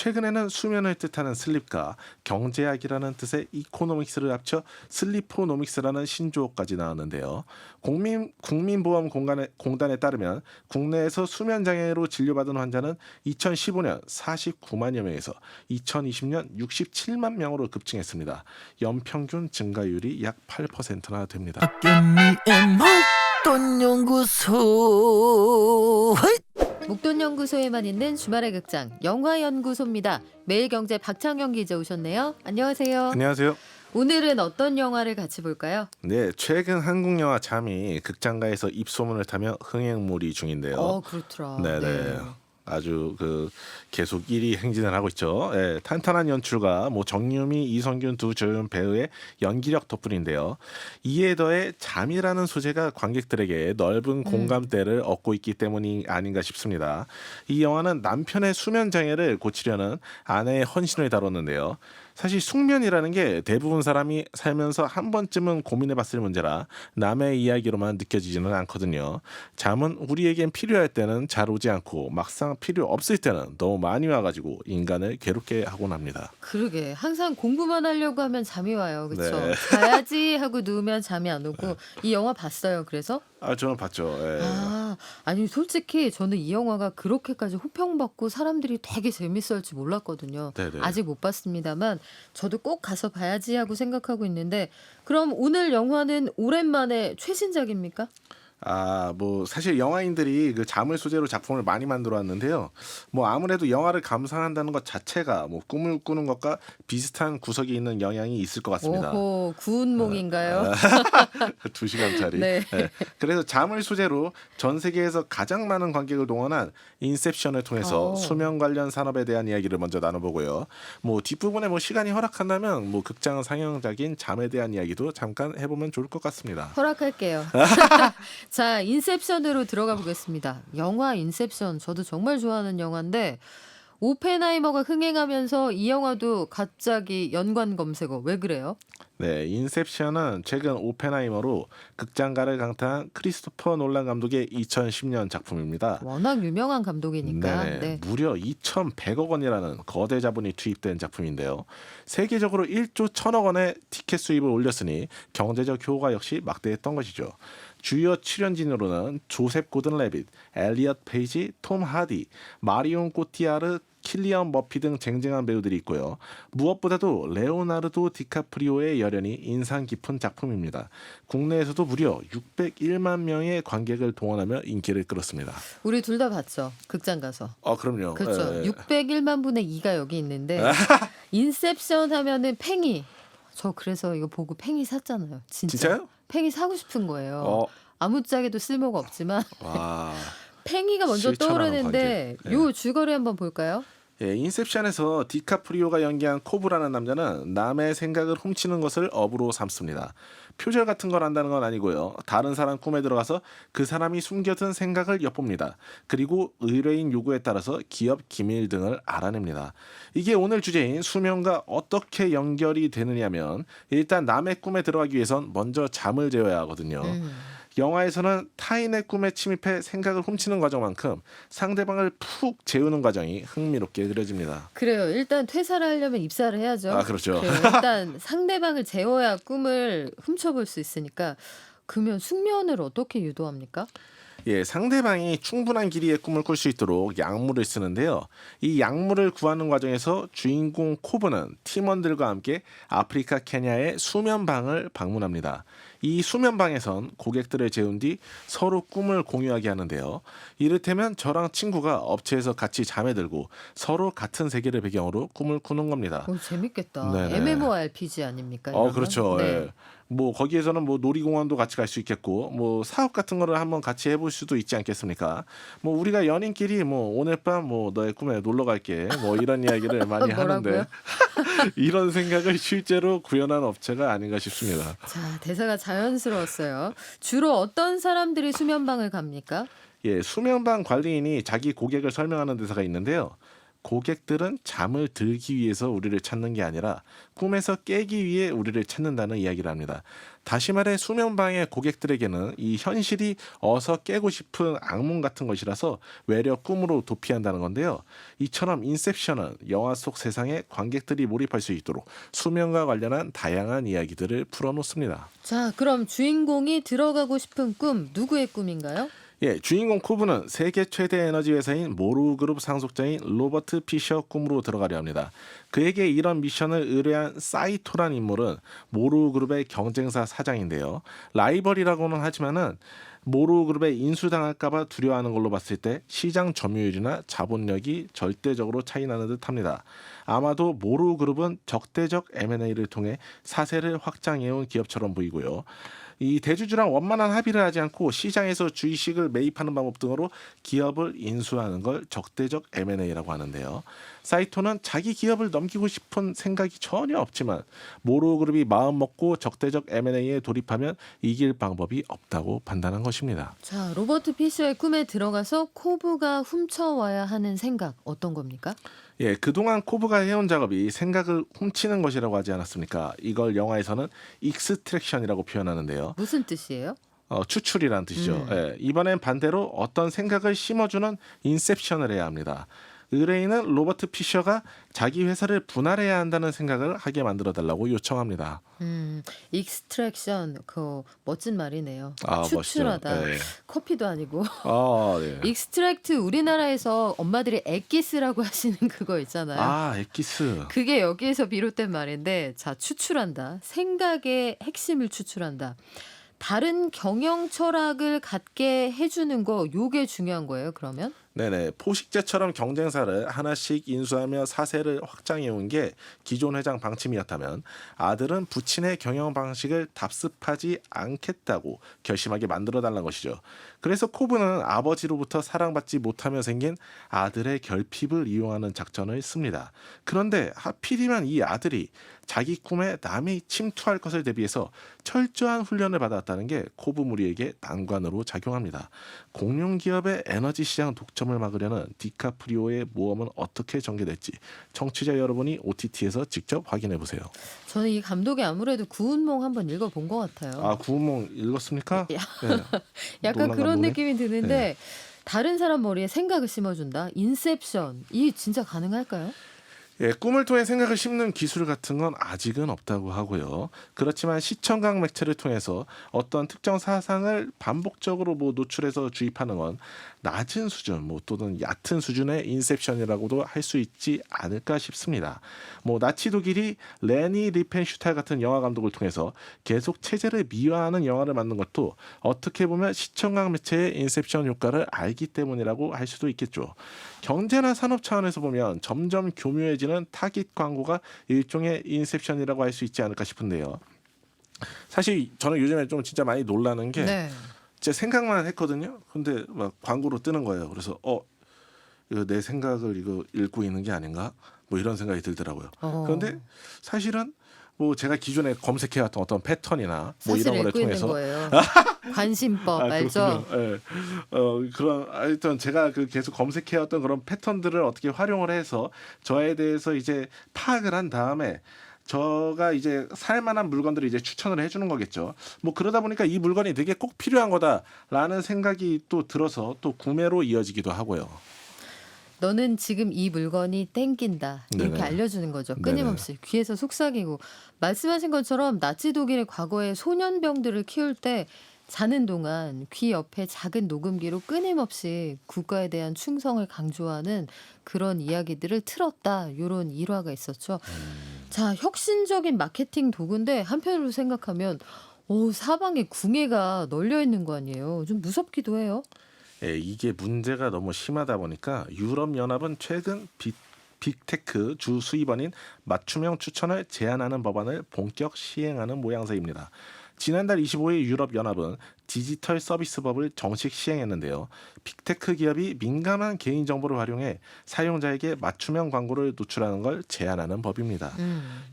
최근에는 수면을 뜻하는 슬립과 경제학이라는 뜻의 이코노믹스를 합쳐 슬리포노믹스라는 신조어까지 나왔는데요. 국민보험공단에 따르면 국내에서 수면 장애로 진료받은 환자는 2015년 49만여 명에서 2020년 67만 명으로 급증했습니다. 연평균 증가율이 약 8%나 됩니다. 박견리의 목돈연구소. 목돈연구소에만 있는 주말의 극장 영화연구소입니다. 매일경제 박창영 기자 오셨네요. 안녕하세요. 안녕하세요. 오늘은 어떤 영화를 같이 볼까요? 네, 최근 한국 영화 잠이 극장가에서 입소문을 타며 흥행몰이 중인데요. 그렇더라. 네네. 네. 아주 계속 1위 행진을 하고 있죠. 예, 탄탄한 연출과 정유미, 이성균 두 조연 배우의 연기력 덕분인데요. 이에 더해 잠이라는 소재가 관객들에게 넓은 공감대를 얻고 있기 때문이 아닌가 싶습니다. 이 영화는 남편의 수면 장애를 고치려는 아내의 헌신을 다뤘는데요. 사실 숙면이라는 게 대부분 사람이 살면서 한 번쯤은 고민해봤을 문제라 남의 이야기로만 느껴지지는 않거든요. 잠은 우리에겐 필요할 때는 잘 오지 않고 막상 필요 없을 때는 너무 많이 와가지고 인간을 괴롭게 하곤 합니다. 그러게 항상 공부만 하려고 하면 잠이 와요. 그렇죠? 네. 자야지 하고 누우면 잠이 안 오고. 이 영화 봤어요. 그래서? 저는 봤죠. 예. 아니 솔직히 저는 이 영화가 그렇게까지 호평받고 사람들이 되게 재밌어할 줄 몰랐거든요. 네네. 아직 못 봤습니다만 저도 꼭 가서 봐야지 하고 생각하고 있는데, 그럼 오늘 영화는 오랜만에 최신작입니까? 사실 영화인들이 그 잠을 소재로 작품을 많이 만들어 왔는데요. 아무래도 영화를 감상한다는 것 자체가 꿈을 꾸는 것과 비슷한 구석이 있는 영향이 있을 것 같습니다. 오호, 구운몽인가요? 2시간짜리. 네. 그래서 잠을 소재로 전 세계에서 가장 많은 관객을 동원한 인셉션을 통해서 수면 관련 산업에 대한 이야기를 먼저 나눠보고요. 뒷부분에 시간이 허락한다면 극장 상영작인 잠에 대한 이야기도 잠깐 해보면 좋을 것 같습니다. 허락할게요. 자, 인셉션으로 들어가 보겠습니다. 영화 인셉션 저도 정말 좋아하는 영화인데 오펜하이머가 흥행하면서 이 영화도 갑자기 연관 검색어. 왜 그래요? 네, 인셉션은 최근 오펜하이머로 극장가를 강타한 크리스토퍼 놀란 감독의 2010년 작품입니다. 워낙 유명한 감독이니까. 네네, 네. 무려 2,100억 원이라는 거대 자본이 투입된 작품인데요. 세계적으로 1조 1,000억 원의 티켓 수입을 올렸으니 경제적 효과 역시 막대했던 것이죠. 주요 출연진으로는 조셉 고든 레빗, 엘리엇 페이지, 톰 하디, 마리온 코티아르, 킬리언 머피 등 쟁쟁한 배우들이 있고요. 무엇보다도 레오나르도 디카프리오의 열연이 인상 깊은 작품입니다. 국내에서도 무려 601만 명의 관객을 동원하며 인기를 끌었습니다. 우리 둘 다 봤죠. 극장 가서. 그럼요. 그렇죠. 예. 601만 분의 2가 여기 있는데 인셉션 하면은 팽이. 저 그래서 이거 보고 팽이 샀잖아요. 진짜요? 팽이 사고 싶은 거예요. 아무짝에도 쓸모가 없지만 와. 팽이가 먼저 실천하는 떠오르는데 관계. 요 줄거리 한번 볼까요? 예, 인셉션에서 디카프리오가 연기한 코브라는 남자는 남의 생각을 훔치는 것을 업으로 삼습니다. 표절 같은 걸 한다는 건 아니고요. 다른 사람 꿈에 들어가서 그 사람이 숨겨둔 생각을 엿봅니다. 그리고 의뢰인 요구에 따라서 기업 기밀 등을 알아냅니다. 이게 오늘 주제인 수면과 어떻게 연결이 되느냐면, 일단 남의 꿈에 들어가기 위해선 먼저 잠을 재워야 하거든요. 영화에서는 타인의 꿈에 침입해 생각을 훔치는 과정만큼 상대방을 푹 재우는 과정이 흥미롭게 그려집니다. 그래요. 일단 퇴사를 하려면 입사를 해야죠. 그렇죠. 그래요. 일단 상대방을 재워야 꿈을 훔쳐볼 수 있으니까. 그러면 숙면을 어떻게 유도합니까? 예, 상대방이 충분한 길이의 꿈을 꿀 수 있도록 약물을 쓰는데요. 이 약물을 구하는 과정에서 주인공 코브는 팀원들과 함께 아프리카 케냐의 수면방을 방문합니다. 이 수면방에선 고객들을 재운 뒤 서로 꿈을 공유하게 하는데요. 이를테면 저랑 친구가 업체에서 같이 잠에 들고 서로 같은 세계를 배경으로 꿈을 꾸는 겁니다. 재밌겠다. 네네. MMORPG 아닙니까? 이러면? 그렇죠. 네. 예. 거기에서는 놀이공원도 같이 갈 수 있겠고, 사업 같은 거를 한번 같이 해볼 수도 있지 않겠습니까? 우리가 연인끼리 오늘 밤 너의 꿈에 놀러 갈게, 이런 이야기를 많이 하는데 이런 생각을 실제로 구현한 업체가 아닌가 싶습니다. 자, 대사가 자연스러웠어요. 주로 어떤 사람들이 수면방을 갑니까? 예, 수면방 관리인이 자기 고객을 설명하는 대사가 있는데요. 고객들은 잠을 들기 위해서 우리를 찾는 게 아니라 꿈에서 깨기 위해 우리를 찾는다는 이야기를 합니다. 다시 말해 수면방해 고객들에게는 이 현실이 어서 깨고 싶은 악몽 같은 것이라서 외려 꿈으로 도피한다는 건데요. 이처럼 인셉션은 영화 속 세상에 관객들이 몰입할 수 있도록 수면과 관련한 다양한 이야기들을 풀어놓습니다. 자, 그럼 주인공이 들어가고 싶은 꿈 누구의 꿈인가요? 예, 주인공 쿠브는 세계 최대 에너지 회사인 모루 그룹 상속자인 로버트 피셔 꿈으로 들어가려 합니다. 그에게 이런 미션을 의뢰한 사이토란 인물은 모루 그룹의 경쟁사 사장인데요. 라이벌이라고는 하지만은 모루 그룹에 인수당할까봐 두려워하는 걸로 봤을 때 시장 점유율이나 자본력이 절대적으로 차이 나는 듯합니다. 아마도 모루 그룹은 적대적 M&A를 통해 사세를 확장해온 기업처럼 보이고요. 이 대주주랑 원만한 합의를 하지 않고 시장에서 주식을 매입하는 방법 등으로 기업을 인수하는 걸 적대적 M&A라고 하는데요. 사이토는 자기 기업을 넘기고 싶은 생각이 전혀 없지만 모로그룹이 마음 먹고 적대적 M&A에 돌입하면 이길 방법이 없다고 판단한 것입니다. 자, 로버트 피셔의 꿈에 들어가서 코브가 훔쳐와야 하는 생각 어떤 겁니까? 예, 그동안 코브가 해온 작업이 생각을 훔치는 것이라고 하지 않았습니까? 이걸 영화에서는 익스트랙션이라고 표현하는데요. 무슨 뜻이에요? 추출이라는 뜻이죠. 예, 이번엔 반대로 어떤 생각을 심어주는 인셉션을 해야 합니다. 의뢰인은 로버트 피셔가 자기 회사를 분할해야 한다는 생각을 하게 만들어달라고 요청합니다. 익스트랙션 그 멋진 말이네요. 아, 추출하다. 멋있죠. 예. 커피도 아니고. 아, 네. 익스트랙트 우리나라에서 엄마들이 액기스라고 하시는 그거 있잖아요. 아, 엑기스. 그게 여기에서 비롯된 말인데, 자, 추출한다. 생각의 핵심을 추출한다. 다른 경영 철학을 갖게 해주는 거, 요게 중요한 거예요, 그러면? 네네. 포식자처럼 경쟁사를 하나씩 인수하며 사세를 확장해온 게 기존 회장 방침이었다면 아들은 부친의 경영 방식을 답습하지 않겠다고 결심하게 만들어달라는 것이죠. 그래서 코브는 아버지로부터 사랑받지 못하며 생긴 아들의 결핍을 이용하는 작전을 씁니다. 그런데 하필이면 이 아들이 자기 꿈에 남이 침투할 것을 대비해서 철저한 훈련을 받았다는 게 코브 무리에게 난관으로 작용합니다. 공룡기업의 에너지 시장 독점을 막으려는 디카프리오의 모험은 어떻게 전개될지 청취자 여러분이 OTT에서 직접 확인해 보세요. 저는 이 감독이 아무래도 구운몽 한번 읽어본 것 같아요. 아, 구운몽 읽었습니까? 야, 네. 약간 노란 그런 감독의? 느낌이 드는데 다른 사람 머리에 생각을 심어준다. 인셉션. 이게 진짜 가능할까요? 예, 꿈을 통해 생각을 심는 기술 같은 건 아직은 없다고 하고요. 그렇지만 시청각 매체를 통해서 어떤 특정 사상을 반복적으로 노출해서 주입하는 건 낮은 수준, 또는 얕은 수준의 인셉션이라고도 할 수 있지 않을까 싶습니다. 나치 독일이 레니 리펜슈탈 같은 영화 감독을 통해서 계속 체제를 미화하는 영화를 만든 것도 어떻게 보면 시청각 매체의 인셉션 효과를 알기 때문이라고 할 수도 있겠죠. 경제나 산업 차원에서 보면 점점 교묘해지는 타깃 광고가 일종의 인셉션이라고 할 수 있지 않을까 싶은데요. 사실 저는 요즘에 좀 진짜 많이 놀라는 게 네. 제 생각만 했거든요. 근데 막 광고로 뜨는 거예요. 그래서 이거 내 생각을 이거 읽고 있는 게 아닌가? 이런 생각이 들더라고요. 그런데 사실은 제가 기존에 검색해왔던 어떤 패턴이나 이런 사실 거를 읽고 있는 통해서 거예요. 관심법 알죠? 예. 그런 하여튼 제가 계속 검색해왔던 그런 패턴들을 어떻게 활용을 해서 저에 대해서 이제 파악을 한 다음에 저가 이제 살만한 물건들을 이제 추천을 해주는 거겠죠. 그러다 보니까 이 물건이 되게 꼭 필요한 거다라는 생각이 또 들어서 또 구매로 이어지기도 하고요. 너는 지금 이 물건이 땡긴다. 이렇게 네네. 알려주는 거죠. 끊임없이 귀에서 속삭이고. 말씀하신 것처럼 나치 독일의 과거에 소년병들을 키울 때 자는 동안 귀 옆에 작은 녹음기로 끊임없이 국가에 대한 충성을 강조하는 그런 이야기들을 틀었다. 이런 일화가 있었죠. 자, 혁신적인 마케팅 도구인데 한편으로 생각하면 사방에 궁예가 널려 있는 거 아니에요. 좀 무섭기도 해요. 예, 이게 문제가 너무 심하다 보니까 유럽연합은 최근 빅테크 주 수입원인 맞춤형 추천을 제한하는 법안을 본격 시행하는 모양새입니다. 지난달 25일 유럽연합은 디지털 서비스법을 정식 시행했는데요. 빅테크 기업이 민감한 개인정보를 활용해 사용자에게 맞춤형 광고를 노출하는 걸 제한하는 법입니다.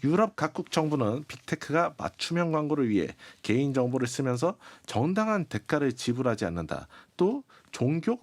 유럽 각국 정부는 빅테크가 맞춤형 광고를 위해 개인정보를 쓰면서 정당한 대가를 지불하지 않는다. 또 종교,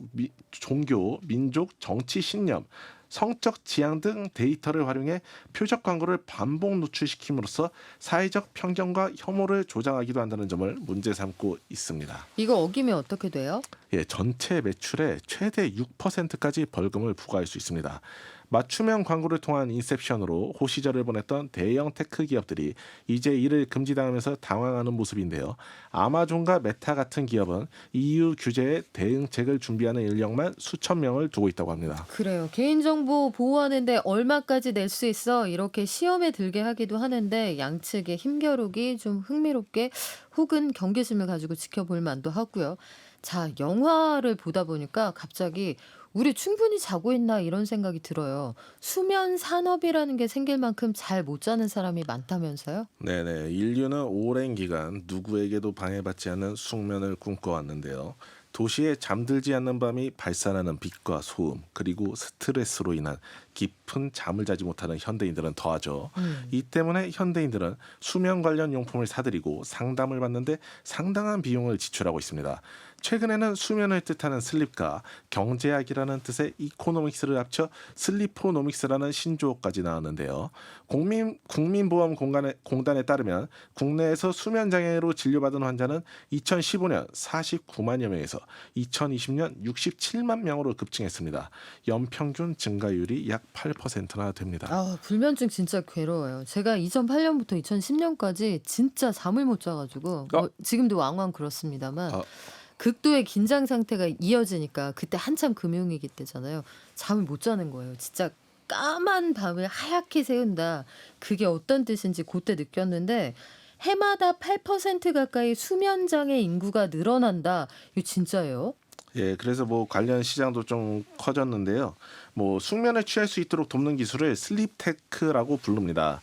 민족, 정치 신념, 성적 지향 등 데이터를 활용해 표적 광고를 반복 노출시킴으로써 사회적 편견과 혐오를 조장하기도 한다는 점을 문제 삼고 있습니다. 이거 어기면 어떻게 돼요? 예, 전체 매출의 최대 6%까지 벌금을 부과할 수 있습니다. 맞춤형 광고를 통한 인셉션으로 호시절을 보냈던 대형 테크 기업들이 이제 이를 금지당하면서 당황하는 모습인데요. 아마존과 메타 같은 기업은 EU 규제에 대응책을 준비하는 인력만 수천 명을 두고 있다고 합니다. 그래요. 개인정보 보호하는데 얼마까지 낼 수 있어? 이렇게 시험에 들게 하기도 하는데 양측의 힘겨루기 좀 흥미롭게 혹은 경계심을 가지고 지켜볼 만도 하고요. 자, 영화를 보다 보니까 갑자기 우리 충분히 자고 있나 이런 생각이 들어요. 수면 산업이라는 게 생길 만큼 잘 못 자는 사람이 많다면서요? 네네, 인류는 오랜 기간 누구에게도 방해받지 않는 숙면을 꿈꿔왔는데요. 도시에 잠들지 않는 밤이 발산하는 빛과 소음, 그리고 스트레스로 인한 깊은 잠을 자지 못하는 현대인들은 더하죠. 이 때문에 현대인들은 수면 관련 용품을 사들이고 상담을 받는데 상당한 비용을 지출하고 있습니다. 최근에는 수면을 뜻하는 슬립과 경제학이라는 뜻의 이코노믹스를 합쳐 슬리포노믹스라는 신조어까지 나왔는데요. 국민보험공단에 따르면 국내에서 수면 장애로 진료받은 환자는 2015년 49만여 명에서 2020년 67만 명으로 급증했습니다. 연평균 증가율이 약 8%나 됩니다. 아, 불면증 진짜 괴로워요. 제가 2008년부터 2010년까지 진짜 잠을 못 자가지고 지금도 왕왕 그렇습니다만 어. 극도의 긴장 상태가 이어지니까 그때 한참 금융위기 때잖아요. 잠을 못 자는 거예요. 진짜 까만 밤을 하얗게 새운다. 그게 어떤 뜻인지 그때 느꼈는데 해마다 8% 가까이 수면 장애 인구가 늘어난다. 이거 진짜예요? 예, 그래서 뭐 관련 시장도 좀 커졌는데요. 뭐 숙면을 취할 수 있도록 돕는 기술을 슬립테크라고 부릅니다.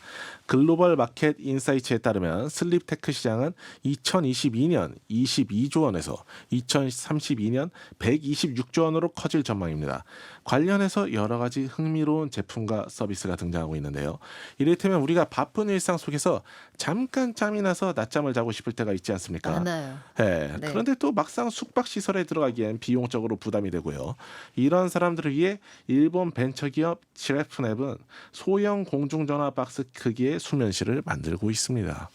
글로벌 마켓 인사이츠에 따르면 슬립테크 시장은 2022년 22조 원에서 2032년 126조 원으로 커질 전망입니다. 관련해서 여러 가지 흥미로운 제품과 서비스가 등장하고 있는데요. 이를테면 우리가 바쁜 일상 속에서 잠깐 짬이 나서 낮잠을 자고 싶을 때가 있지 않습니까? 많아요. 예, 네. 그런데 또 막상 숙박 시설에 들어가기엔 비용적으로 부담이 되고요. 이런 사람들을 위해 일본 벤처기업 지레프랩은 소형 공중전화 박스 크기의 수면실을 만들고 있습니다.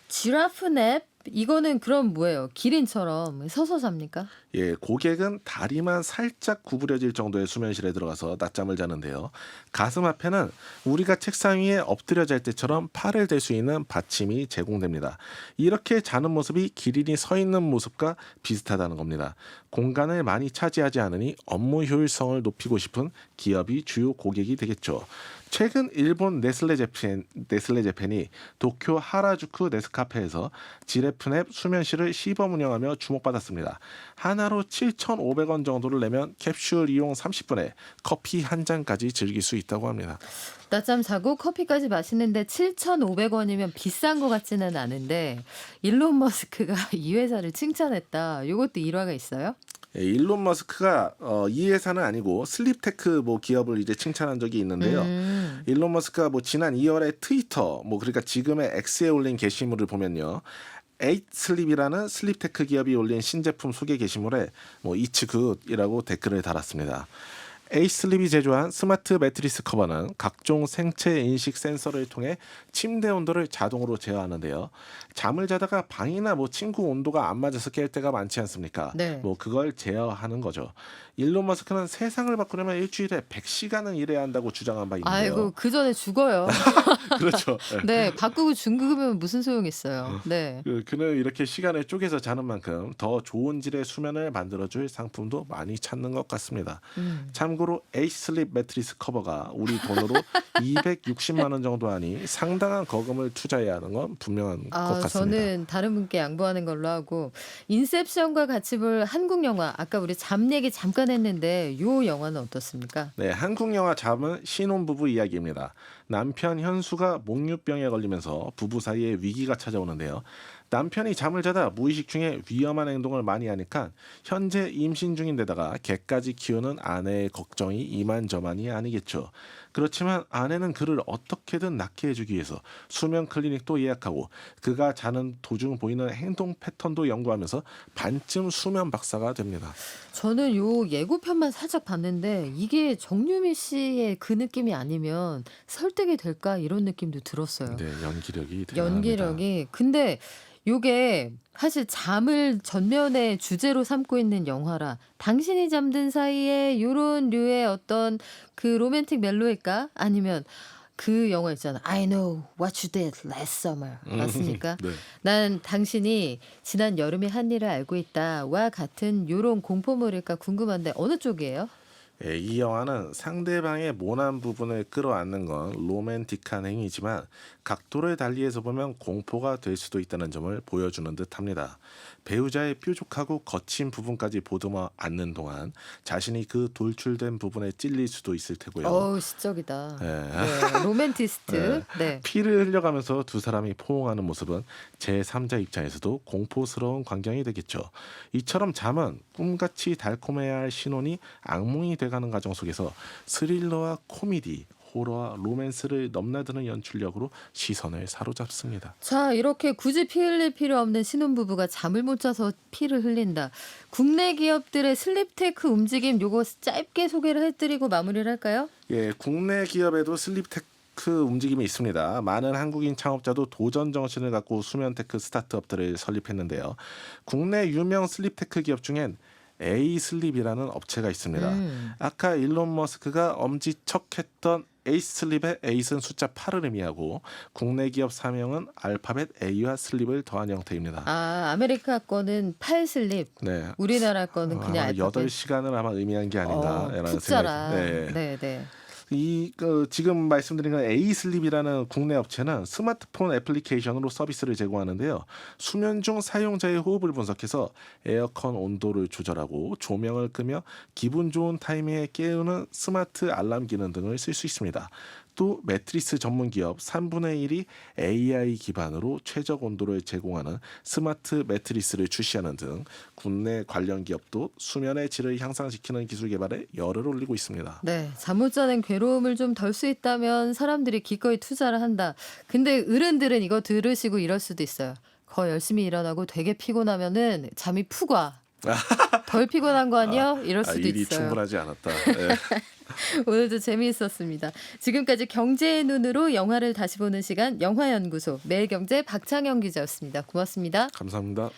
지라프 냅? 이거는 그럼 뭐예요? 기린처럼 서서 잡니까? 예, 고객은 다리만 살짝 구부려질 정도의 수면실에 들어가서 낮잠을 자는데요. 가슴 앞에는 우리가 책상 위에 엎드려 잘 때처럼 팔을 댈 수 있는 받침이 제공됩니다. 이렇게 자는 모습이 기린이 서 있는 모습과 비슷하다는 겁니다. 공간을 많이 차지하지 않으니 업무 효율성을 높이고 싶은 기업이 주요 고객이 되겠죠. 최근 일본 네슬레 재팬이 도쿄 하라주쿠 네스카페에서 지레프넵 수면실을 시범 운영하며 주목받았습니다. 하나로 7,500원 정도를 내면 캡슐 이용 30분에 커피 한 잔까지 즐길 수 있다고 합니다. 낮잠 자고 커피까지 마시는데 7,500원이면 비싼 것 같지는 않은데 일론 머스크가 이 회사를 칭찬했다. 이것도 일화가 있어요? 예, 일론 머스크가 이 회사는 아니고 슬립테크 뭐 기업을 이제 칭찬한 적이 있는데요. 일론 머스크가 뭐 지난 2월에 트위터 뭐 그러니까 지금의 X에 올린 게시물을 보면요. 에잇슬립이라는 슬립테크 기업이 올린 신제품 소개 게시물에 뭐 이츠 굿이라고 댓글을 달았습니다. 에이슬립이 제조한 스마트 매트리스 커버는 각종 생체 인식 센서를 통해 침대 온도를 자동으로 제어하는데요. 잠을 자다가 방이나 뭐 친구 온도가 안 맞아서 깰 때가 많지 않습니까? 네. 뭐 그걸 제어하는 거죠. 일론 머스크는 세상을 바꾸려면 일주일에 100시간은 일해야 한다고 주장한 바 있는데요. 아이고, 그 전에 죽어요. 그렇죠. 네, 바꾸고 죽으면 무슨 소용 있어요. 네. 그는 이렇게 시간을 쪼개서 자는 만큼 더 좋은 질의 수면을 만들어줄 상품도 많이 찾는 것 같습니다. 참고로 에이슬립 매트리스 커버가 우리 돈으로 260만 원 정도 하니 상당한 거금을 투자해야 하는 건 분명한 것 같습니다. 저는 다른 분께 양보하는 걸로 하고 인셉션과 같이 볼 한국 영화 아까 우리 잠 얘기 잠깐 했는데 요 영화는 어떻습니까? 네, 한국 영화 잠은 신혼부부 이야기입니다. 남편 현수가 목류병에 걸리면서 부부 사이에 위기가 찾아오는데요. 남편이 잠을 자다 무의식 중에 위험한 행동을 많이 하니까 현재 임신 중인데다가 개까지 키우는 아내의 걱정이 이만저만이 아니겠죠. 그렇지만 아내는 그를 어떻게든 낫게 해주기 위해서 수면 클리닉도 예약하고 그가 자는 도중 보이는 행동 패턴도 연구하면서 반쯤 수면 박사가 됩니다. 저는 요 예고편만 살짝 봤는데 이게 정유미 씨의 그 느낌이 아니면 설득이 될까 이런 느낌도 들었어요. 네, 연기력이 대단합니다. 연기력이. 근데 요게 사실 잠을 전면에 주제로 삼고 있는 영화라 당신이 잠든 사이에 요런 류의 어떤 그 로맨틱 멜로일까? 아니면 그 영화 있잖아. I know what you did last summer. 맞습니까? 네. 난 당신이 지난 여름에 한 일을 알고 있다와 같은 요런 공포물일까 궁금한데 어느 쪽이에요? 예, 이 영화는 상대방의 모난 부분을 끌어안는 건 로맨틱한 행위지만 각도를 달리해서 보면 공포가 될 수도 있다는 점을 보여주는 듯합니다. 배우자의 뾰족하고 거친 부분까지 보듬어 안는 동안 자신이 그 돌출된 부분에 찔릴 수도 있을 테고요. 어우 시적이다. 예. 네, 로맨티스트. 네. 피를 흘려가면서 두 사람이 포옹하는 모습은 제3자 입장에서도 공포스러운 광경이 되겠죠. 이처럼 잠은 꿈같이 달콤해야 할 신혼이 악몽이 돼가는 과정 속에서 스릴러와 코미디, 호러와 로맨스를 넘나드는 연출력으로 시선을 사로잡습니다. 자, 이렇게 굳이 피 흘릴 필요 없는 신혼부부가 잠을 못 자서 피를 흘린다. 국내 기업들의 슬립테크 움직임 요거 짧게 소개를 해드리고 마무리를 할까요? 예, 국내 기업에도 슬립테크 움직임이 있습니다. 많은 한국인 창업자도 도전 정신을 갖고 수면테크 스타트업들을 설립했는데요. 국내 유명 슬립테크 기업 중엔 에이슬립이라는 업체가 있습니다. 아까 일론 머스크가 엄지척했던 에이슬립의 에잇은 숫자 8을 의미하고 국내 기업 사명은 알파벳 A와 슬립을 더한 형태입니다. 아, 아메리카 거는 8슬립. 네. 우리나라 거는 그냥 알파벳. 8시간을 아마 의미한 게 아닌가라는 푹자라. 생각이. 네, 네. 지금 말씀드린 건 에이슬립이라는 국내 업체는 스마트폰 애플리케이션으로 서비스를 제공하는데요. 수면 중 사용자의 호흡을 분석해서 에어컨 온도를 조절하고 조명을 끄며 기분 좋은 타이밍에 깨우는 스마트 알람 기능 등을 쓸 수 있습니다. 또 매트리스 전문 기업 3분의 1이 AI 기반으로 최적 온도를 제공하는 스마트 매트리스를 출시하는 등 국내 관련 기업도 수면의 질을 향상시키는 기술 개발에 열을 올리고 있습니다. 네, 잠 못 자는 괴로움을 좀 덜 수 있다면 사람들이 기꺼이 투자를 한다. 근데 어른들은 이거 들으시고 이럴 수도 있어요. 거 열심히 일어나고 되게 피곤하면은 잠이 푹 와. 덜 피곤한 거 아니야? 이럴 수도 일이 있어요. 충분하지 않았다. 네. 오늘도 재미있었습니다. 지금까지 경제의 눈으로 영화를 다시 보는 시간 영화연구소 매일경제 박창영 기자였습니다. 고맙습니다. 감사합니다.